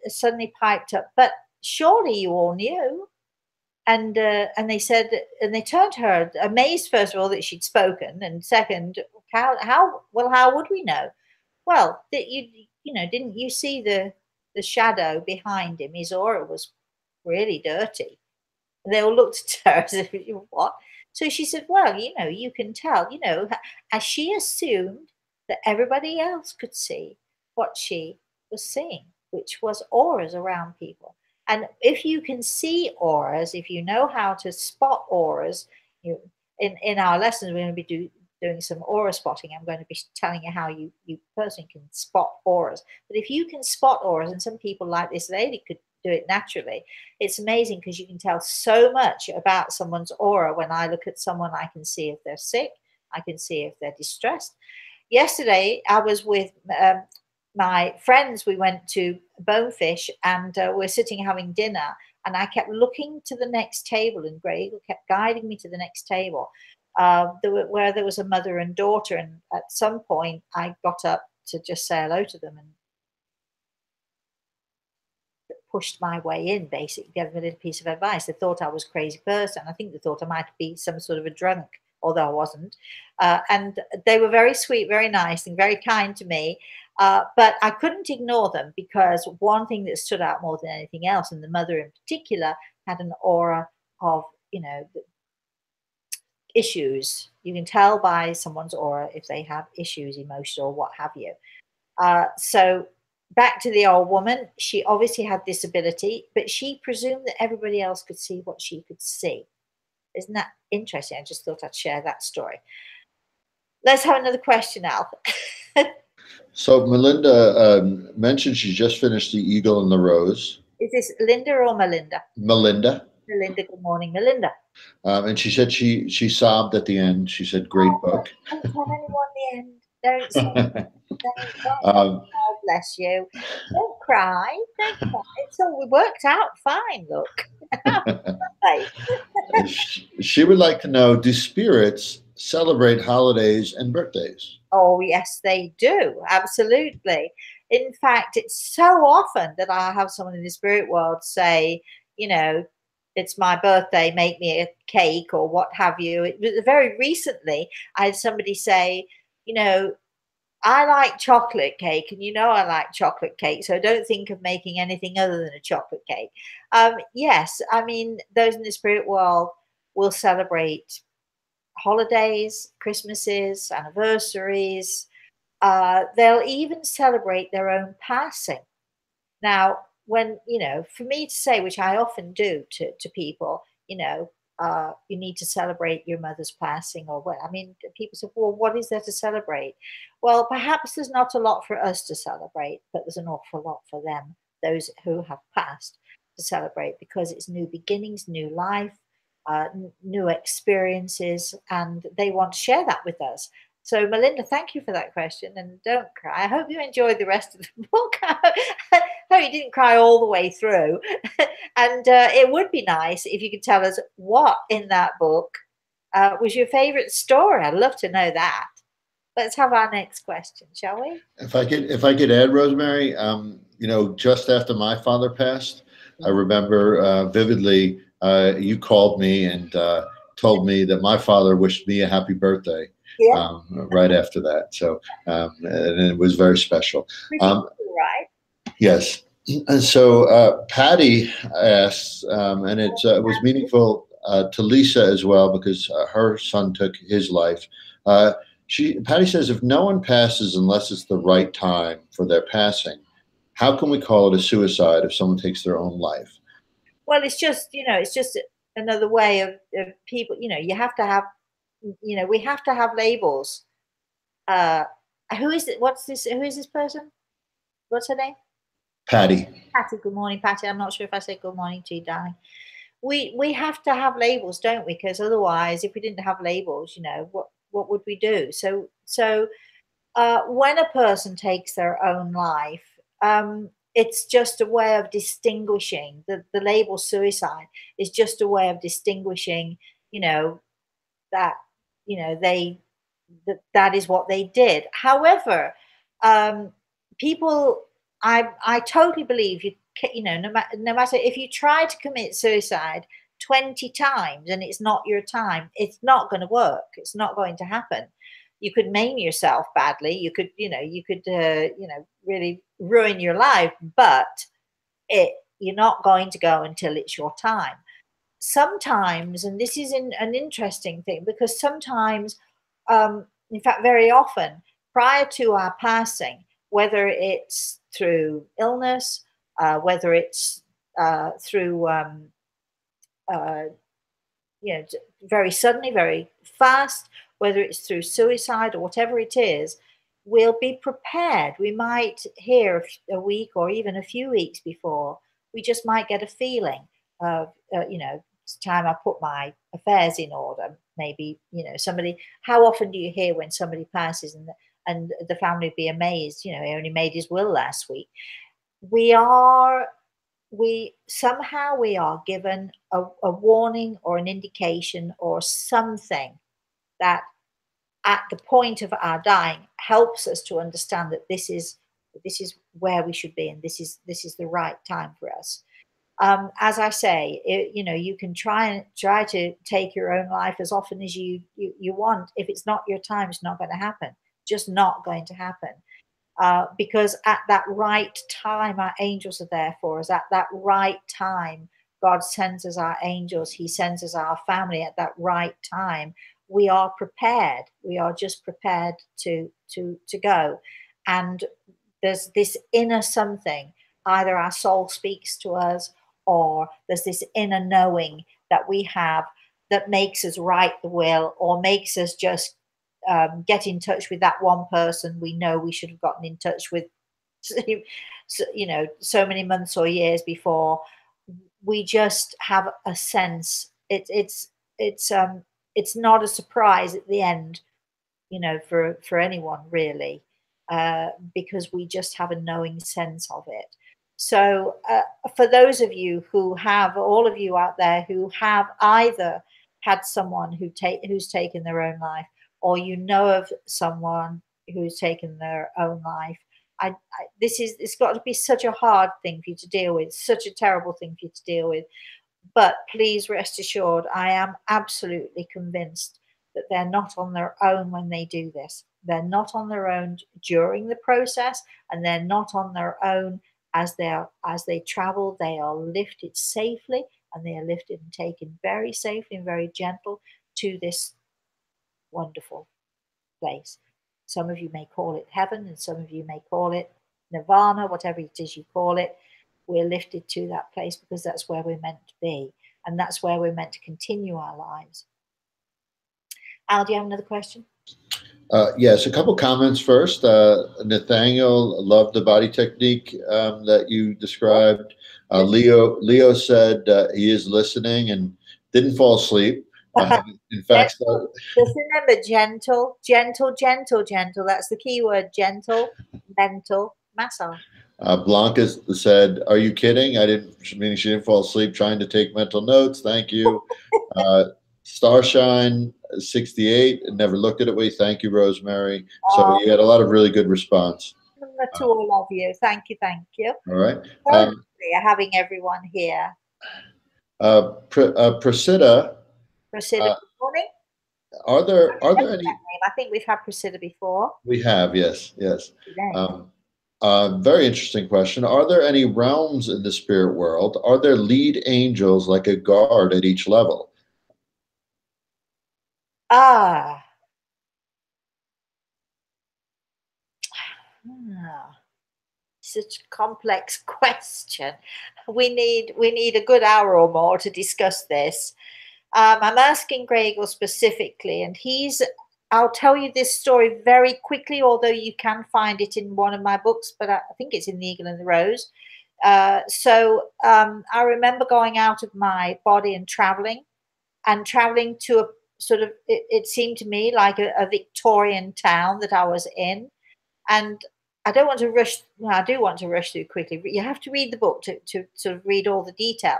[SPEAKER 2] suddenly piped up, "But surely you all knew." And they said, and they turned to her, amazed, first of all, that she'd spoken, and second, how would we know? Well, didn't you see the shadow behind him? His aura was really dirty. And they all looked at her as if, what? So she said, well, you can tell, as she assumed that everybody else could see what she was seeing, which was auras around people. And if you can see auras, if you know how to spot auras, in our lessons, we're going to be doing some aura spotting. I'm going to be telling you how you personally can spot auras. But if you can spot auras, and some people like this lady could do it naturally, it's amazing, because you can tell so much about someone's aura. When I look at someone, I can see if they're sick. I can see if they're distressed. Yesterday, I was with my friends. We went to Bonefish, and we're sitting having dinner, and I kept looking to the next table, and Greg kept guiding me to the next table where there was a mother and daughter. And at some point I got up to just say hello to them and pushed my way in, basically gave them a little piece of advice. They thought I was a crazy person. I think they thought I might be some sort of a drunk, although I wasn't. And they were very sweet, very nice, and very kind to me. But I couldn't ignore them, because one thing that stood out more than anything else, and the mother in particular, had an aura of, issues. You can tell by someone's aura if they have issues, emotional, or what have you. So back to the old woman, she obviously had this ability, but she presumed that everybody else could see what she could see. Isn't that interesting? I just thought I'd share that story. Let's have another question, Al.
[SPEAKER 1] So Melinda mentioned she just finished The Eagle and the Rose.
[SPEAKER 2] Is this Linda or Melinda?
[SPEAKER 1] Melinda.
[SPEAKER 2] Melinda, good morning, Melinda.
[SPEAKER 1] And she said she sobbed at the end. She said, "Great book."
[SPEAKER 2] Don't tell anyone the end. Don't say. Don't.
[SPEAKER 1] um,
[SPEAKER 2] Oh, bless you. Don't cry. Don't cry. So we worked out fine. Look. Right.
[SPEAKER 1] she would like to know: do spirits celebrate holidays and birthdays?
[SPEAKER 2] Oh, yes, they do. Absolutely. In fact, it's so often that I have someone in the spirit world say, it's my birthday, make me a cake or what have you. It was very recently, I had somebody say, I like chocolate cake, and I like chocolate cake, so don't think of making anything other than a chocolate cake. Yes, I mean, those in the spirit world will celebrate holidays, Christmases, anniversaries. They'll even celebrate their own passing. Now, when, for me to say, which I often do to people, you need to celebrate your mother's passing, or what? I mean, people say, well, what is there to celebrate? Well, perhaps there's not a lot for us to celebrate, but there's an awful lot for them, those who have passed, to celebrate, because it's new beginnings, new life, new experiences, and they want to share that with us. So, Melinda, thank you for that question, and don't cry. I hope you enjoyed the rest of the book. I hope you didn't cry all the way through. And it would be nice if you could tell us what in that book was your favorite story. I'd love to know that. Let's have our next question, shall we?
[SPEAKER 1] If I could add, Rosemary, just after my father passed, I remember vividly you called me and told me that my father wished me a happy birthday.
[SPEAKER 2] Yeah.
[SPEAKER 1] Right after that. So, and it was very special.
[SPEAKER 2] Right.
[SPEAKER 1] Yes. And so Patty asks, and it was meaningful to Lisa as well, because her son took his life. Patty says, if no one passes unless it's the right time for their passing, how can we call it a suicide if someone takes their own life?
[SPEAKER 2] Well, it's just another way of people. You have to have, we have to have labels. Who is it? What's this? Who is this person? What's her name?
[SPEAKER 1] Patty.
[SPEAKER 2] Patty. Good morning, Patty. I'm not sure if I said good morning to you, darling. We have to have labels, don't we? Because otherwise, if we didn't have labels, what would we do? So when a person takes their own life, it's just a way of distinguishing. The label suicide is just a way of distinguishing, that that is what they did. However, people, I totally believe no matter if you try to commit suicide 20 times and it's not your time, it's not going to work. It's not going to happen. You could maim yourself badly. You could really ruin your life, but you're not going to go until it's your time. Sometimes, and this is an interesting thing, because sometimes, in fact, very often, prior to our passing, whether it's through illness, whether it's through, very suddenly, very fast, whether it's through suicide or whatever it is, we'll be prepared. We might hear a week or even a few weeks before. We just might get a feeling of, it's time I put my affairs in order. Maybe, somebody, how often do you hear when somebody passes and the family be amazed, he only made his will last week. We are given a warning or an indication or something that at the point of our dying helps us to understand that this is where we should be, and this is the right time for us. As I say, you can try to take your own life as often as you want. If it's not your time, it's not going to happen. Just not going to happen. because at that right time, our angels are there for us. At that right time, God sends us our angels. He sends us our family at that right time. We are prepared. We are just prepared to go. And there's this inner something. Either our soul speaks to us, or there's this inner knowing that we have that makes us write the will, or makes us just get in touch with that one person we know we should have gotten in touch with, so many months or years before. We just have a sense. It's not a surprise at the end, for anyone really, because we just have a knowing sense of it. So for those of you who have, all of you out there who have either had someone who's taken their own life, or of someone who's taken their own life, it's got to be such a hard thing for you to deal with, such a terrible thing for you to deal with. But please rest assured, I am absolutely convinced that they're not on their own when they do this. They're not on their own during the process, and they're not on their own as they travel. They are lifted safely, and they are lifted and taken very safely and very gentle to this wonderful place. Some of you may call it heaven, and some of you may call it nirvana, whatever it is you call it. We're lifted to that place because that's where we're meant to be, and that's where we're meant to continue our lives. Al, do you have another question?
[SPEAKER 1] Yes, a couple comments first. Nathaniel loved the body technique that you described. Leo said he is listening and didn't fall asleep. In fact,
[SPEAKER 2] just remember, gentle, gentle, gentle, gentle. That's the key word: gentle, mental massage.
[SPEAKER 1] Blanca said, "Are you kidding? I didn't mean she didn't fall asleep trying to take mental notes. Thank you." Starshine 68 never looked at it. Thank you, Rosemary. So you had a lot of really good response.
[SPEAKER 2] To all of you, thank you, thank you.
[SPEAKER 1] All right,
[SPEAKER 2] having everyone here.
[SPEAKER 1] Priscilla.
[SPEAKER 2] Priscilla, good morning.
[SPEAKER 1] Are there any?
[SPEAKER 2] I think we've had Priscilla before.
[SPEAKER 1] We have, yes. Very interesting question. Are there any realms in the spirit world? Are there lead angels like a guard at each level?
[SPEAKER 2] Such a complex question. We need a good hour or more to discuss this. I'm asking Gregor specifically, and I'll tell you this story very quickly, although you can find it in one of my books, but I think it's in The Eagle and the Rose. I remember going out of my body and traveling to a sort of, it seemed to me like a Victorian town that I was in. And I don't want to rush. Well, I do want to rush through quickly, but you have to read the book to sort of read all the detail.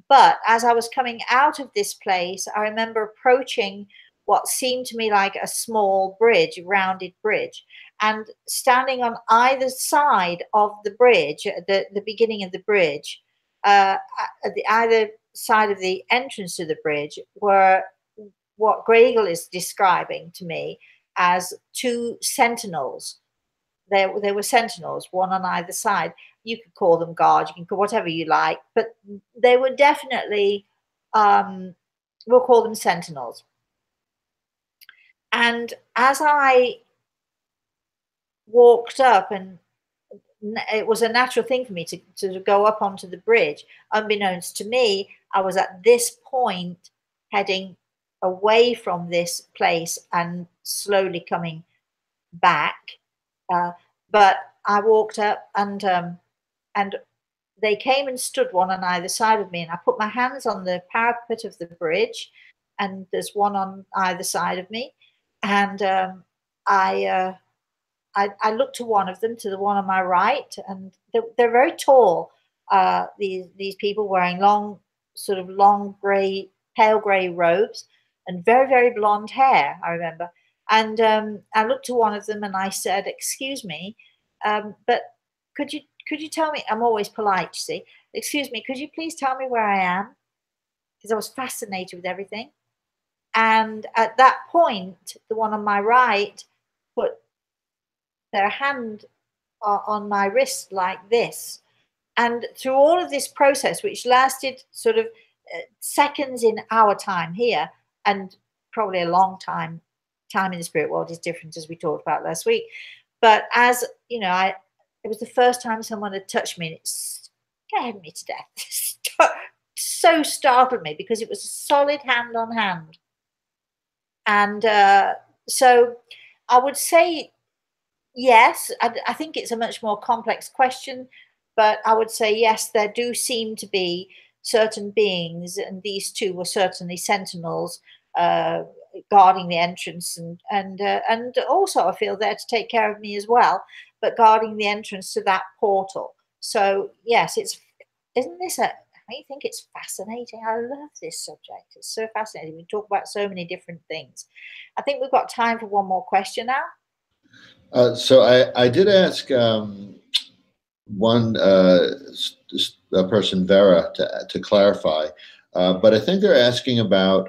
[SPEAKER 2] But as I was coming out of this place, I remember approaching what seemed to me like a small bridge, a rounded bridge, and standing on either side of the bridge, the beginning of the bridge, at either side of the entrance to the bridge, were what Gregor is describing to me as two sentinels. They were sentinels, one on either side. You could call them guards, you can call whatever you like, but they were definitely, we'll call them sentinels. And as I walked up, and it was a natural thing for me to go up onto the bridge, unbeknownst to me, I was at this point heading away from this place and slowly coming back. But I walked up, and they came and stood one on either side of me, and I put my hands on the parapet of the bridge, and there's one on either side of me, and I looked to one of them, to the one on my right, and they're very tall. These people wearing long, sort of long grey, pale grey robes, and very, very blonde hair, I remember. And I looked to one of them and I said, "Excuse me, but could you tell me?" I'm always polite, you see. "Excuse me, could you please tell me where I am?" Because I was fascinated with everything. And at that point, the one on my right put their hand on my wrist like this. And through all of this process, which lasted sort of seconds in our time here, and probably a long time in the spirit world is different, as we talked about last week. But as you know, it was the first time someone had touched me, and it scared me to death. So startled me, because it was a solid hand on hand. And so I would say yes. I think it's a much more complex question, but I would say yes, there do seem to be certain beings, and these two were certainly sentinels guarding the entrance, and also I feel there to take care of me as well, but guarding the entrance to that portal. So yes, isn't this I think it's fascinating. I love this subject. It's so fascinating. We talk about so many different things. I think we've got time for one more question now.
[SPEAKER 1] So I did ask one person, Vera, to clarify, but I think they're asking about,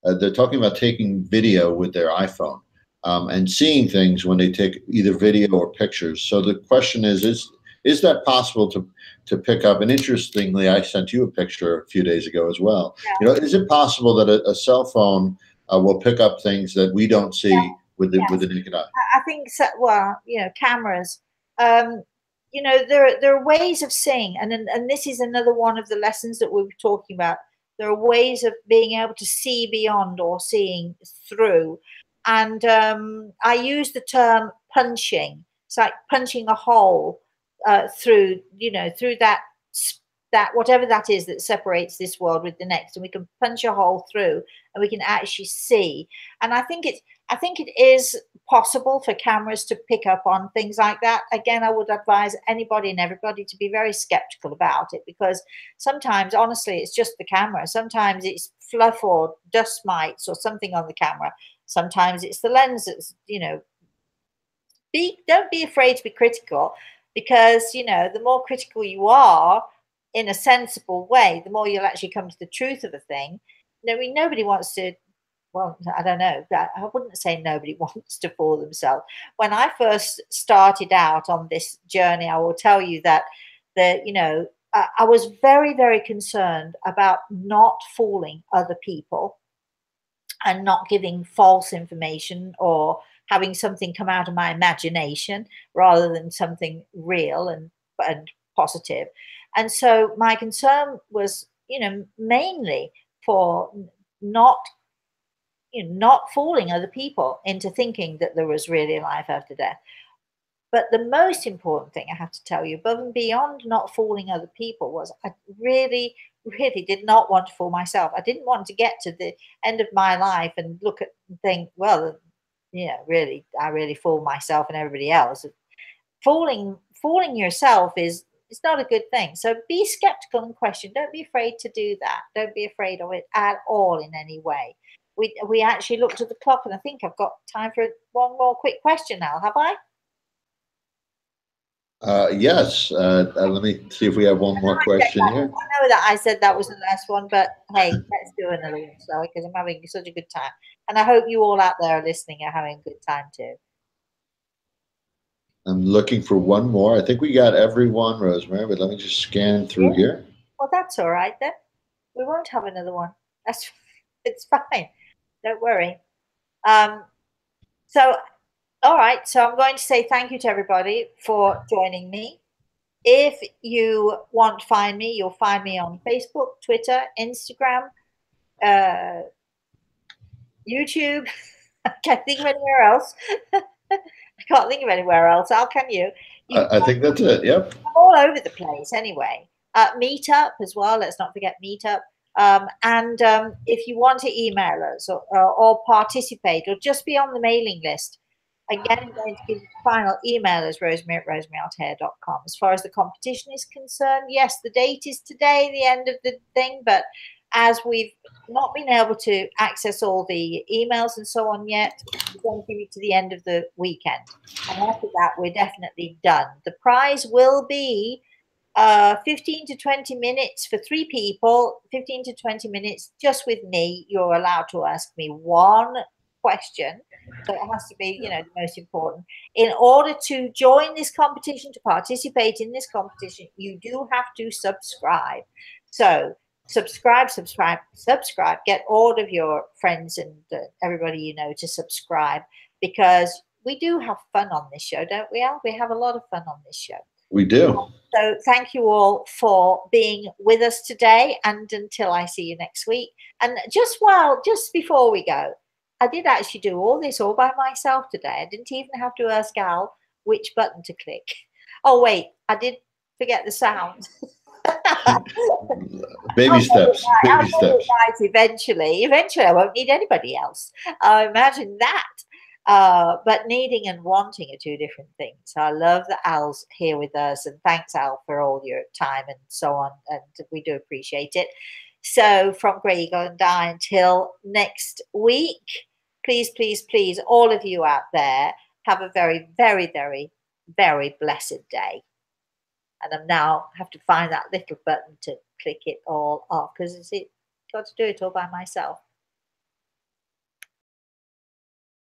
[SPEAKER 1] they're talking about taking video with their iPhone and seeing things when they take either video or pictures. So the question is that possible to pick up? And interestingly, I sent you a picture a few days ago as well.
[SPEAKER 2] Yeah.
[SPEAKER 1] You know, is it possible that a cell phone will pick up things that we don't see? Yeah. With the naked eye?
[SPEAKER 2] I think so. Well, you know, cameras. You know, there are ways of seeing, and this is another one of the lessons that we were talking about. There are ways of being able to see beyond, or seeing through. And I use the term punching. It's like punching a hole through, you know, through that whatever that is that separates this world with the next, and we can punch a hole through, and we can actually see. And I think it is possible for cameras to pick up on things like that. Again, I would advise anybody and everybody to be very skeptical about it, because sometimes, honestly, it's just the camera. Sometimes it's fluff or dust mites or something on the camera. Sometimes it's the lens that's, you know, don't be afraid to be critical, because, you know, the more critical you are in a sensible way, the more you'll actually come to the truth of a thing. I mean, nobody wants to, well, I don't know, I wouldn't say nobody wants to fool themselves. When I first started out on this journey, I will tell you that you know, I was very, very concerned about not fooling other people and not giving false information, or having something come out of my imagination rather than something real and positive. And so my concern was, you know, mainly for not fooling other people into thinking that there was really life after death. But the most important thing I have to tell you, above and beyond not fooling other people, was I really, really did not want to fool myself. I didn't want to get to the end of my life and look at and think, well, yeah, really, I really fooled myself and everybody else. Fooling yourself is, it's not a good thing. So be skeptical and question. Don't be afraid to do that. Don't be afraid of it at all in any way. We actually looked at the clock, and I think I've got time for one more quick question now. Have I?
[SPEAKER 1] Yes. Let me see if we have one more question here.
[SPEAKER 2] I know that I said that was the last one, but hey, let's do another one, Zoe, because I'm having such a good time. And I hope you all out there listening are having a good time too.
[SPEAKER 1] I'm looking for one more. I think we got everyone, Rosemary, but let me just scan through here.
[SPEAKER 2] Well, that's all right then. We won't have another one. It's fine. Don't worry. So, all right. So I'm going to say thank you to everybody for joining me. If you want to find me, you'll find me on Facebook, Twitter, Instagram, YouTube. I can't think of anywhere else. I can't think of anywhere else. How can you?
[SPEAKER 1] I think that's it. Yep.
[SPEAKER 2] I'm all over the place anyway. Meetup as well. Let's not forget Meetup. And if you want to email us or participate or just be on the mailing list, again, I'm going to give you the final email as Rosemary at rosemaraltea.com. As far as the competition is concerned, yes, the date is today, the end of the thing, but as we've not been able to access all the emails and so on yet, we're going to give it to the end of the weekend. And after that, we're definitely done. The prize will be 15 to 20 minutes for 3 people, 15 to 20 minutes just with me. You're allowed to ask me one question. So it has to be, you know, the most important. In order to join this competition, to participate in this competition, you do have to subscribe. So subscribe, subscribe, subscribe. Get all of your friends and everybody you know to subscribe, because we do have fun on this show, don't we, Al? We have a lot of fun on this show.
[SPEAKER 1] We do.
[SPEAKER 2] So thank you all for being with us today, and until I see you next week. And just before we go, I did actually do all this all by myself today. I didn't even have to ask Al which button to click. Oh wait, I did forget the sound.
[SPEAKER 1] Baby steps. Baby steps.
[SPEAKER 2] Right, eventually I won't need anybody else. Imagine that. But needing and wanting are two different things. So I love that Al's here with us, and thanks, Al, for all your time and so on. And we do appreciate it. So from Greg and I, until next week, please, please, please, all of you out there, have a very, very, very, very blessed day. And I now have to find that little button to click it all off, because it's got to do it all by myself.